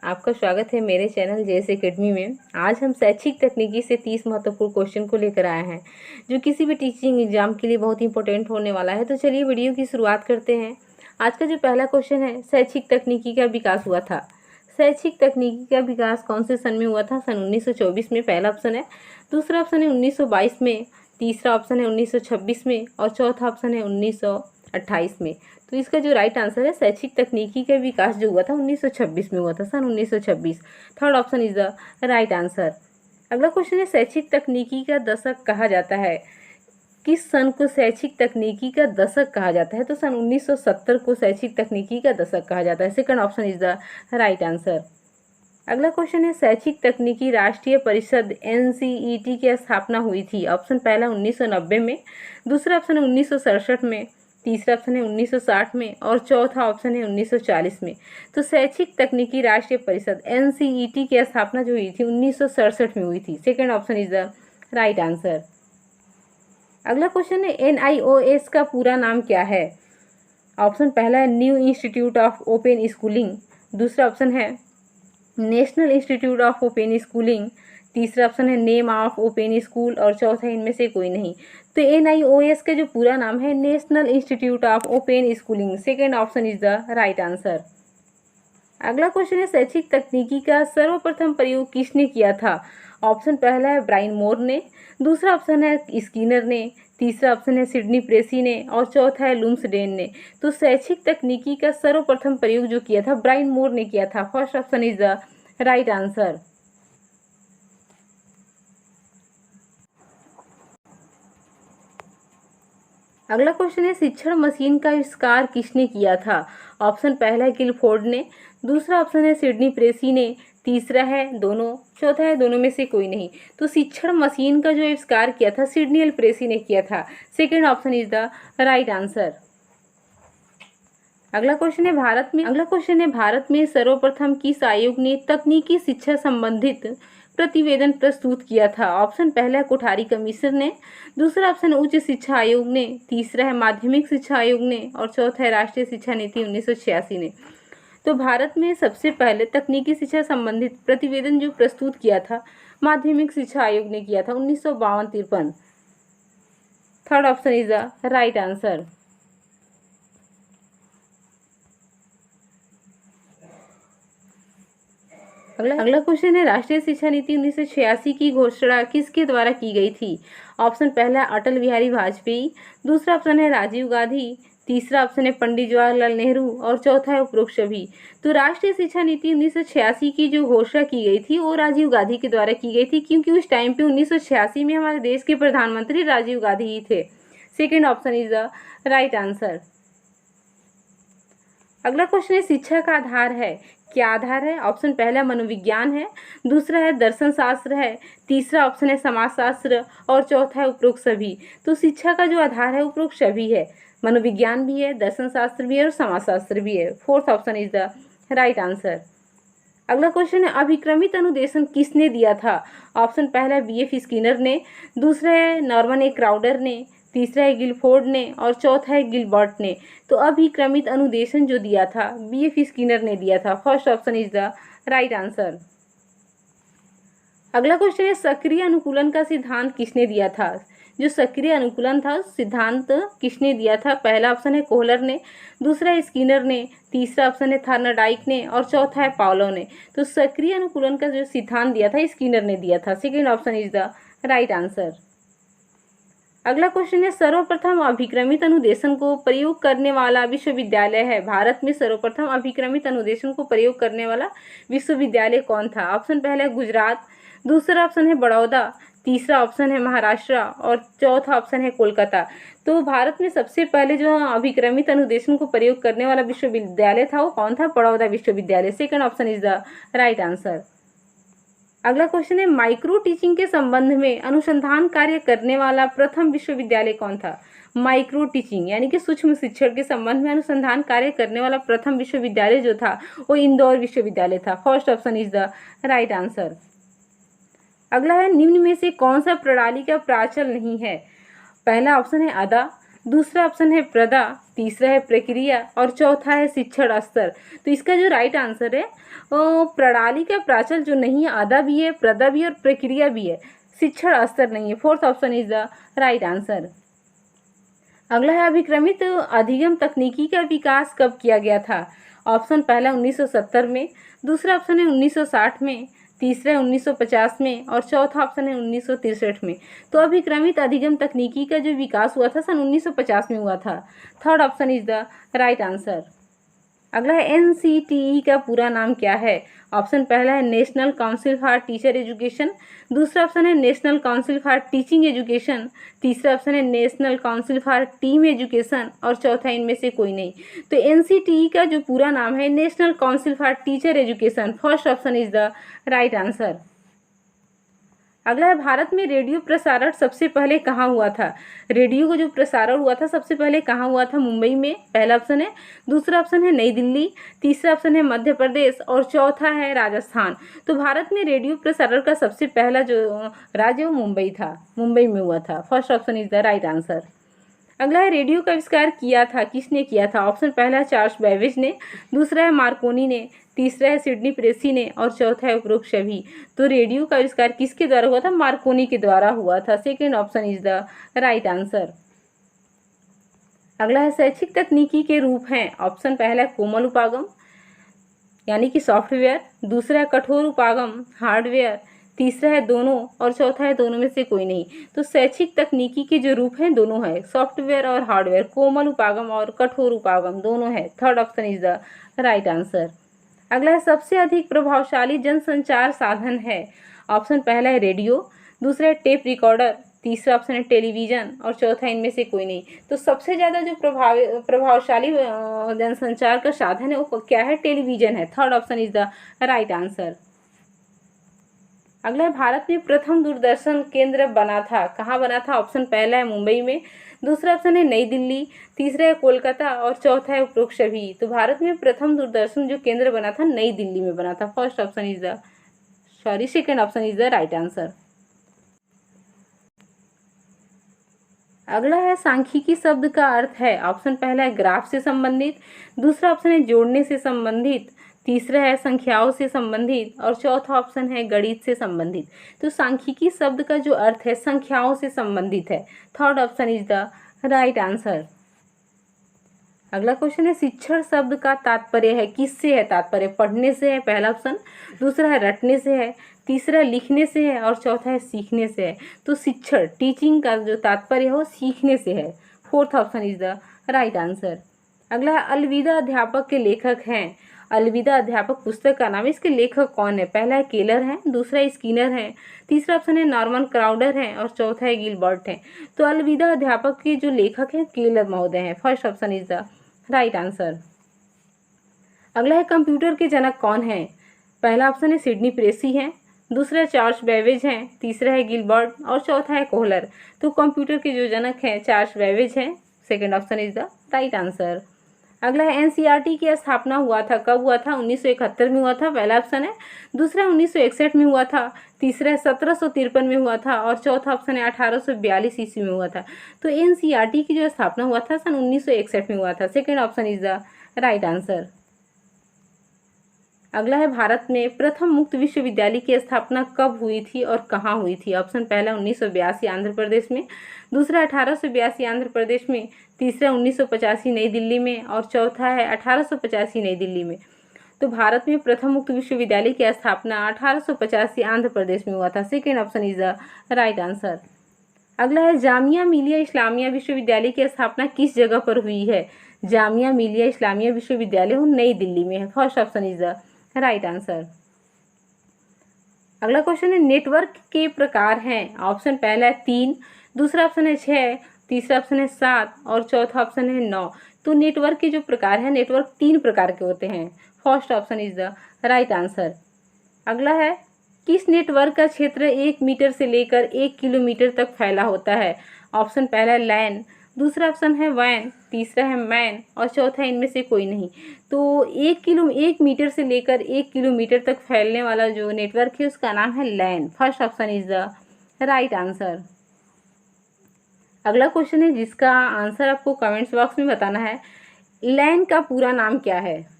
आपका स्वागत है मेरे चैनल जेएस एकेडमी में। आज हम शैक्षिक तकनीकी से 30 महत्वपूर्ण क्वेश्चन को लेकर आए हैं जो किसी भी टीचिंग एग्जाम के लिए बहुत इंपॉर्टेंट होने वाला है। तो चलिए वीडियो की शुरुआत करते हैं। आज का जो पहला क्वेश्चन है, शैक्षिक तकनीकी का विकास हुआ था। शैक्षिक तकनीकी का विकास कौन से सन में हुआ था? सन 1924 में पहला ऑप्शन है। दूसरा ऑप्शन है 1922 में, तीसरा ऑप्शन है 1926 में और चौथा ऑप्शन है 1928 में। तो इसका जो राइट आंसर है, शैक्षिक तकनीकी का विकास जो हुआ था 1926 में हुआ था, सन 1926। Third option is the right answer. अगला क्वेश्चन है, शैक्षिक तकनीकी का दशक कहा जाता है। किस सन को शैक्षिक तकनीकी का दशक कहा जाता है? तो सन 1970 को शैक्षिक तकनीकी का दशक कहा जाता है। Second option is the right answer. अगला क्वेश्चन है, शैक्षिक तकनीकी राष्ट्रीय परिषद एनसीईटी की स्थापना हुई थी। ऑप्शन पहला 1990 में, दूसरा ऑप्शन है 1967 में, तीसरा ऑप्शन है 1960 में और चौथा ऑप्शन है 1940 में। तो शैक्षिक तकनीकी राष्ट्रीय परिषद एनसीईटी की स्थापना जो हुई थी 1967 में हुई थी। Second option is the right answer. अगला क्वेश्चन है, एनआईओएस का पूरा नाम क्या है? ऑप्शन पहला है new institute of open schooling, दूसरा ऑप्शन है national institute of open schooling, तीसरा ऑप्शन है नेम ऑफ ओपन स्कूल और चौथा इनमें से कोई नहीं। तो एनआईओएस का जो पूरा नाम है national institute of open schooling. Second option is the right answer. अगला क्वेश्चन है, शैक्षिक तकनीकी का सर्वप्रथम प्रयोग किसने किया था? ऑप्शन पहला है ब्रायन मोर ने, दूसरा ऑप्शन है स्किनर ने, तीसरा ऑप्शन है सिडनी प्रेसी ने और चौथा है लुम्सडेन ने। तो शैक्षिक तकनीकी का सर्वप्रथम प्रयोग जो किया था ब्रायन मोर ने किया था। First option is the right answer. अगला क्वेश्चन है, शिक्षण मशीन का आविष्कार किसने किया था? ऑप्शन पहला है गिलफोर्ड ने, दूसरा ऑप्शन है सिडनी प्रेसी ने, तीसरा है दोनों, चौथा है दोनों में से कोई नहीं। तो शिक्षण मशीन का जो आविष्कार किया था सिडनी एल प्रेसी ने किया था। Second option is the right answer. अगला क्वेश्चन है, भारत में सर्वप्रथम किस आयोग ने तकनीकी शिक्षा संबंधित प्रतिवेदन प्रस्तुत किया था? ऑप्शन पहला है कोठारी कमीशन ने, दूसरा ऑप्शन है उच्च शिक्षा आयोग ने, तीसरा है माध्यमिक शिक्षा आयोग ने और चौथा है राष्ट्रीय शिक्षा नीति 1986 ने। तो भारत में सबसे पहले तकनीकी शिक्षा संबंधित प्रतिवेदन जो प्रस्तुत किया था माध्यमिक शिक्षा आयोग ने किया था 1952-53। Third option is the right answer. अगला क्वेश्चन है, राष्ट्रीय शिक्षा नीति 1986 की घोषणा किसके द्वारा की गई थी? ऑप्शन पहला है अटल बिहारी वाजपेयी, दूसरा ऑप्शन है राजीव गांधी, तीसरा ऑप्शन है पंडित जवाहरलाल नेहरू और चौथा है उपरोक्त सभी। तो राष्ट्रीय शिक्षा नीति 1986 की जो घोषणा की गई थी वो राजीव गांधी के द्वारा की गई थी, क्योंकि उस टाइम पे 1986 में हमारे देश के प्रधानमंत्री राजीव गांधी ही थे। Second option is the right answer. अगला क्वेश्चन है, शिक्षा का आधार है, क्या आधार है? ऑप्शन पहला मनोविज्ञान है, दूसरा है दर्शन शास्त्र है, तीसरा ऑप्शन है समाजशास्त्र और चौथा है उपरोक्त सभी। तो शिक्षा का जो आधार है उपरोक्त सभी है, मनोविज्ञान भी है, दर्शन शास्त्र भी है और समाजशास्त्र भी है। Fourth option is the right answer. अगला क्वेश्चन है, अभिक्रमित अनुदेशन किसने दिया था? ऑप्शन पहला है बीएफ स्किनर ने, दूसरा है नॉर्मन ए क्राउडर ने, तीसरा है गिलफोर्ड ने और चौथा है गिलबर्ट ने। तो अभिक्रमित अनुदेशन जो दिया था बीएफ स्किनर ने दिया था। First option is the right answer. अगला क्वेश्चन है, सक्रिय अनुकूलन का सिद्धांत किसने दिया था? जो सक्रिय अनुकूलन था सिद्धांत किसने दिया था? पहला ऑप्शन है कोहलर ने, दूसरा है स्किनर ने, तीसरा ऑप्शन है थार्नडाइक ने और चौथा है पावलोव ने। तो सक्रिय अनुकूलन का जो सिद्धांत दिया था स्किनर ने दिया था। Second option is the right answer. अगला क्वेश्चन है, सर्वप्रथम अभिक्रमित अनुदेशन को प्रयोग करने वाला विश्वविद्यालय है। भारत में सर्वप्रथम अभिक्रमित अनुदेशन को प्रयोग करने वाला विश्वविद्यालय कौन था? ऑप्शन पहला है गुजरात, दूसरा ऑप्शन है बड़ौदा, तीसरा ऑप्शन है महाराष्ट्र और चौथा ऑप्शन है कोलकाता। तो भारत में सबसे पहले जो अभिक्रमित अनुदेशन को प्रयोग करने वाला विश्वविद्यालय था वो कौन था? बड़ौदा विश्वविद्यालय। Second option is the right answer. अगला क्वेश्चन है, माइक्रो टीचिंग के संबंध में अनुसंधान कार्य करने वाला प्रथम विश्वविद्यालय कौन था? माइक्रो टीचिंग यानी कि सूक्ष्म शिक्षण के संबंध में अनुसंधान कार्य करने वाला प्रथम विश्वविद्यालय जो था वो इंदौर विश्वविद्यालय था। First option is the right answer. अगला है, निम्न में से कौन सा प्रणाली का प्राचल नहीं है? पहला ऑप्शन है अदा, दूसरा ऑप्शन है प्रदा, तीसरा है प्रक्रिया और चौथा है शिक्षण स्तर। तो इसका जो राइट आंसर है वो प्रणाली का प्राचल जो नहीं है, अदा भी है, प्रदा भी है और प्रक्रिया भी है, शिक्षण स्तर नहीं है। Fourth option is the right answer. अगला है अभिक्रमित अधिगम तकनीकी का विकास कब किया गया था? ऑप्शन पहला 1970 में, दूसरा ऑप्शन है 1960 में, तीसरा है 1950 में और चौथा ऑप्शन है 1963 में। तो अभिक्रमित अधिगम तकनीकी का जो विकास हुआ था सन 1950 में हुआ था। Third option is the right answer. अगला है एनसीटीई का पूरा नाम क्या है? ऑप्शन पहला है national council for teacher education, दूसरा ऑप्शन है national council for teaching education, तीसरा ऑप्शन है national council for team education और चौथा इनमें से कोई नहीं। तो एनसीटीई का जो पूरा नाम है national council for teacher education. First option is the right answer. अगला है भारत में रेडियो प्रसारण सबसे पहले कहाँ हुआ था? रेडियो का जो प्रसारण हुआ था सबसे पहले कहाँ हुआ था? मुंबई में, पहला ऑप्शन है, दूसरा ऑप्शन है नई दिल्ली, तीसरा ऑप्शन है मध्य प्रदेश और चौथा है राजस्थान। तो भारत में रेडियो प्रसारण का सबसे पहला जो राज्य वो मुंबई था, मुंबई में हुआ था। First option is the right answer. अगला है रेडियो का आविष्कार किया था, किसने किया था? ऑप्शन पहला है चार्ल्स बेबेज ने, दूसरा है मार्कोनी ने, तीसरा है सिडनी प्रेसी ने और चौथा है उपरोक्त सभी। तो रेडियो का आविष्कार किसके द्वारा हुआ था? मार्कोनी के द्वारा हुआ था। Second option is the right answer. अगला है शैक्षिक तकनीकी के रूप हैं। ऑप्शन पहला है कोमल उपागम यानी कि सॉफ्टवेयर, दूसरा है कठोर उपागम हार्डवेयर, तीसरा है दोनों और चौथा है दोनों में से कोई नहीं। तो शैक्षिक तकनीकी के जो रूप हैं दोनों है, सॉफ्टवेयर और हार्डवेयर, कोमल उपागम और कठोर उपागम दोनों है। Third option is the right answer. अगला है सबसे अधिक प्रभावशाली जनसंचार साधन है। ऑप्शन पहला है रेडियो, दूसरा है टेप रिकॉर्डर, तीसरा ऑप्शन है टेलीविजन और चौथा इनमें से कोई नहीं। तो सबसे ज़्यादा जो प्रभावशाली जनसंचार का साधन है वो क्या है? टेलीविजन है। Third option is the right answer. अगला है भारत में प्रथम दूरदर्शन केंद्र बना था, कहाँ बना था? ऑप्शन पहला है मुंबई में, दूसरा ऑप्शन है नई दिल्ली, तीसरा है कोलकाता और चौथा है उपरोक्त सभी। तो भारत में प्रथम दूरदर्शन जो केंद्र बना था नई दिल्ली में बना था। First option is the second option is the right answer. अगला है सांख्यिकी शब्द का अर्थ है। ऑप्शन पहला है ग्राफ से संबंधित, दूसरा ऑप्शन है जोड़ने से संबंधित, तीसरा है संख्याओं से संबंधित और चौथा ऑप्शन है गणित से संबंधित। तो सांख्यिकी शब्द का जो अर्थ है संख्याओं से संबंधित है। Third option is the right answer. अगला क्वेश्चन है शिक्षण शब्द का तात्पर्य है, किससे है तात्पर्य? पढ़ने से है पहला ऑप्शन, दूसरा है रटने से है, तीसरा लिखने से है और चौथा है सीखने से है। तो शिक्षण टीचिंग का जो तात्पर्य है वो सीखने से है। Fourth option is the right answer. अगला है अलविदा अध्यापक के लेखक हैं। अलविदा अध्यापक पुस्तक का नाम है, इसके लेखक कौन है? पहला है केलर है, दूसरा स्किनर है, तीसरा ऑप्शन है नॉर्मन क्राउडर है और चौथा है गिलबर्ट है। तो अलविदा अध्यापक के जो लेखक हैं केलर महोदय हैं। First option is the right answer. अगला है कंप्यूटर के जनक कौन है? पहला ऑप्शन है सिडनी प्रेसी है, दूसरा चार्ल्स बेबेज हैं, तीसरा है गिलबर्ट और चौथा है कोहलर। तो कंप्यूटर के जो जनक हैं चार्ल्स बेबेज हैं। Second option is the right answer. अगला है एनसीईआरटी की स्थापना हुआ था, कब हुआ था? 1971 में हुआ था, पहला ऑप्शन है, दूसरा 1961 में हुआ था, तीसरा 1753 में हुआ था और चौथा ऑप्शन है 1842 ईस्वी में हुआ था। तो एनसीईआरटी की जो स्थापना हुआ था सन 1961 में हुआ था। Second option is the right answer. अगला है भारत में प्रथम मुक्त विश्वविद्यालय की स्थापना कब हुई थी और कहाँ हुई थी? ऑप्शन पहला 1982 आंध्र प्रदेश में, दूसरा 1882 आंध्र प्रदेश में, तीसरा 1985 नई दिल्ली में और चौथा है 1885 नई दिल्ली में। तो भारत में प्रथम मुक्त विश्वविद्यालय की स्थापना 1885 आंध्र प्रदेश में हुआ था। Second option is the right answer. अगला है जामिया मिलिया इस्लामिया विश्वविद्यालय की स्थापना किस जगह पर हुई है? जामिया मिलिया इस्लामिया विश्वविद्यालय वो नई दिल्ली में है। First option is the right answer. अगला क्वेश्चन है नेटवर्क के प्रकार हैं। ऑप्शन पहला है 3, दूसरा ऑप्शन है 6, तीसरा ऑप्शन है 7 और चौथा ऑप्शन है 9। तो नेटवर्क के जो प्रकार है नेटवर्क 3 प्रकार के होते हैं। First option is the right answer. अगला है किस नेटवर्क का क्षेत्र 1 मीटर से लेकर 1 किलोमीटर तक फैला होता है? ऑप्शन पहला है लैन, दूसरा ऑप्शन है वैन, तीसरा है मैन और चौथा इनमें से कोई नहीं। तो 1 मीटर से लेकर 1 किलोमीटर तक फैलने वाला जो नेटवर्क है उसका नाम है लैन। First option is the right answer. अगला क्वेश्चन है जिसका आंसर आपको कमेंट्स बॉक्स में बताना है। लैन का पूरा नाम क्या है?